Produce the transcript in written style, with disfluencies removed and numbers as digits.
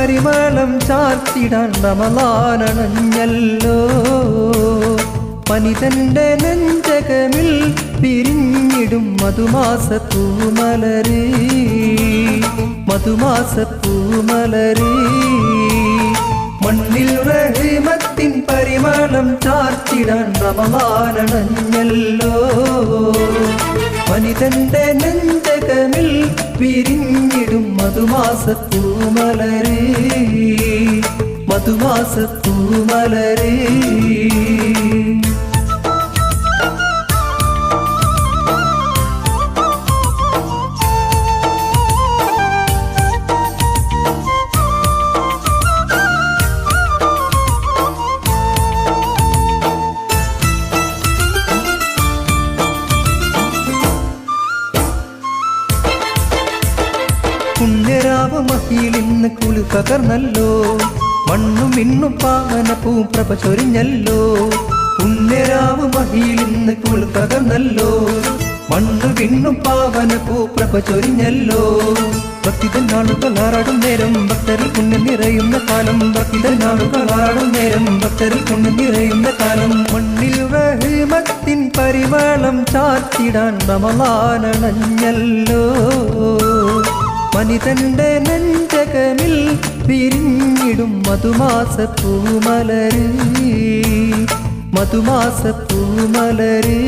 പരിമളം ചാർത്തിടാൻ റമളാനണഞ്ഞല്ലോ. മനിതന്റെ നെഞ്ചകമിൽ പിരിഞ്ഞിടും മധുമാസപ്പൂമലരേ, മധുമാസപ്പൂമലരേ. മണ്ണിൽ റഹ്മത്തിൻ പരിമളം ചാർത്തിടാൻ റമളാനണഞ്ഞല്ലോ. മനിതന്റെ നെഞ്ചകമിൽ പിരിഞ്ഞിടും മധുമാസപ്പൂമലരേ, മധുമാസപ്പൂമലരേ. പുണ്യരാവ മഹിയിലിന്ന് കുളി പകർന്നല്ലോ. മണ്ണും മിണ്ണും പാവനപ്പൂ പ്രഭ ചൊരിഞ്ഞല്ലോ. പുണ്യരാവ മഹിയിലിന്ന് കുളി പകർന്നല്ലോ. മണ്ണും മിണ്ണും പാവനപ്പൂ പ്രഭ ചൊരിഞ്ഞല്ലോ. ഭക്തിതൻ നാളുകൾ ആറാടും നേരം ഭക്തരിൽ പുണ്യം നിറയുന്ന കാലം. ഭക്തിതൻ നാളുകൾ ആറാടും നേരം ഭക്തരിൽ പുണ്യം നിറയുന്ന കാലം. മണ്ണിൽ റഹ്മത്തിൻ പരിമളം ചാർത്തിടാൻ റമളാനണഞ്ഞല്ലോ. മനിതന്റെ നെഞ്ചകമിൽ പിരിഞ്ഞിടും മധുമാസപ്പൂമലരേ, മധുമാസപ്പൂമലരേ.